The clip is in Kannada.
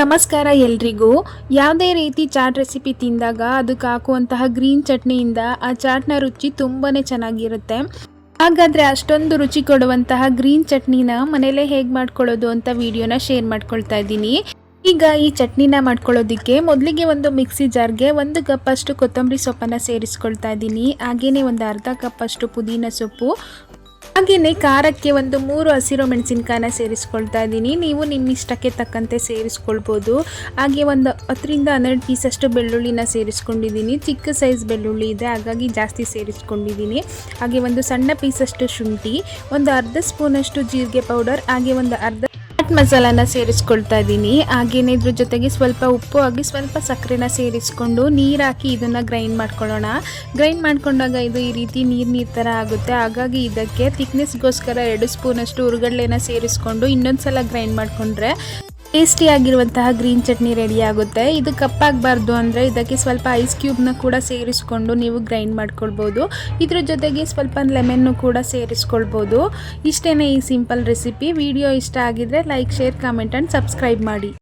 ನಮಸ್ಕಾರ ಎಲ್ರಿಗೂ. ಯಾವುದೇ ರೀತಿ ಚಾಟ್ ರೆಸಿಪಿ ತಿಂದಾಗ ಅದಕ್ಕೆ ಹಾಕುವಂತಹ ಗ್ರೀನ್ ಚಟ್ನಿಯಿಂದ ಆ ಚಾಟ್ನ ರುಚಿ ತುಂಬಾ ಚೆನ್ನಾಗಿರುತ್ತೆ. ಹಾಗಾದರೆ ಅಷ್ಟೊಂದು ರುಚಿ ಕೊಡುವಂತಹ ಗ್ರೀನ್ ಚಟ್ನಿನ ಮನೇಲೇ ಹೇಗೆ ಮಾಡ್ಕೊಳ್ಳೋದು ಅಂತ ವಿಡಿಯೋನ ಶೇರ್ ಮಾಡ್ಕೊಳ್ತಾ ಇದ್ದೀನಿ. ಈಗ ಈ ಚಟ್ನಿನ ಮಾಡ್ಕೊಳ್ಳೋದಕ್ಕೆ ಮೊದಲಿಗೆ ಒಂದು ಮಿಕ್ಸಿ ಜಾರ್ಗೆ 1 ಕಪ್ ಅಷ್ಟು ಕೊತ್ತಂಬರಿ ಸೊಪ್ಪನ್ನು ಸೇರಿಸ್ಕೊಳ್ತಾ ಇದ್ದೀನಿ. ಹಾಗೆಯೇ ಒಂದು ಅರ್ಧ ಕಪ್ ಅಷ್ಟು ಪುದೀನ ಸೊಪ್ಪು, ಹಾಗೆಯೇ ಖಾರಕ್ಕೆ ಒಂದು 3 ಹಸಿರು ಮೆಣಸಿನಕಾಯಿನ ಸೇರಿಸ್ಕೊಳ್ತಾ ಇದ್ದೀನಿ. ನೀವು ನಿಮ್ಮ ಇಷ್ಟಕ್ಕೆ ತಕ್ಕಂತೆ ಸೇರಿಸ್ಕೊಳ್ಬೋದು. ಹಾಗೆ ಒಂದು 10 ರಿಂದ 12 ಪೀಸಷ್ಟು ಬೆಳ್ಳುಳ್ಳಿನ ಸೇರಿಸ್ಕೊಂಡಿದ್ದೀನಿ. ಚಿಕ್ಕ ಸೈಜ್ ಬೆಳ್ಳುಳ್ಳಿ ಇದೆ, ಹಾಗಾಗಿ ಜಾಸ್ತಿ ಸೇರಿಸ್ಕೊಂಡಿದ್ದೀನಿ. ಹಾಗೆ ಒಂದು ಸಣ್ಣ ಪೀಸಷ್ಟು ಶುಂಠಿ, ಒಂದು ಅರ್ಧ ಸ್ಪೂನಷ್ಟು ಜೀರಿಗೆ ಪೌಡರ್, ಹಾಗೆ ಒಂದು ಅರ್ಧ ಚಾಟ್ ಮಸಾಲಾನ ಸೇರಿಸ್ಕೊಳ್ತಾ ಇದ್ದೀನಿ. ಹಾಗೆಯೇ ಇದ್ರ ಜೊತೆಗೆ ಸ್ವಲ್ಪ ಉಪ್ಪು ಹಾಗೆ ಸ್ವಲ್ಪ ಸಕ್ಕರೆನ ಸೇರಿಸ್ಕೊಂಡು ನೀರು ಹಾಕಿ ಇದನ್ನು ಗ್ರೈಂಡ್ ಮಾಡ್ಕೊಳ್ಳೋಣ. ಗ್ರೈಂಡ್ ಮಾಡ್ಕೊಂಡಾಗ ಇದು ಈ ರೀತಿ ನೀರು ಥರ ಆಗುತ್ತೆ. ಹಾಗಾಗಿ ಇದಕ್ಕೆ ಥಿಕ್ನೆಸ್ಗೋಸ್ಕರ 2 ಸ್ಪೂನಷ್ಟು ಹುರುಗಡ್ಲೆನ ಸೇರಿಸ್ಕೊಂಡು ಇನ್ನೊಂದು ಸಲ ಗ್ರೈಂಡ್ ಮಾಡಿಕೊಂಡ್ರೆ ಟೇಸ್ಟಿಯಾಗಿರುವಂತಹ ಗ್ರೀನ್ ಚಟ್ನಿ ರೆಡಿ ಆಗುತ್ತೆ. ಇದು ಕಪ್ಪಾಗಬಾರ್ದು ಅಂದರೆ ಇದಕ್ಕೆ ಸ್ವಲ್ಪ ಐಸ್ ಕ್ಯೂಬ್ನ ಕೂಡ ಸೇರಿಸ್ಕೊಂಡು ನೀವು ಗ್ರೈಂಡ್ ಮಾಡ್ಕೊಳ್ಬೋದು. ಇದ್ರ ಜೊತೆಗೆ ಸ್ವಲ್ಪ ಲೆಮನ್ನು ಕೂಡ ಸೇರಿಸ್ಕೊಳ್ಬೋದು. ಇಷ್ಟೇ ಈ ಸಿಂಪಲ್ ರೆಸಿಪಿ. ವಿಡಿಯೋ ಇಷ್ಟ ಆಗಿದ್ರೆ like, share, comment and subscribe ಮಾಡಿ.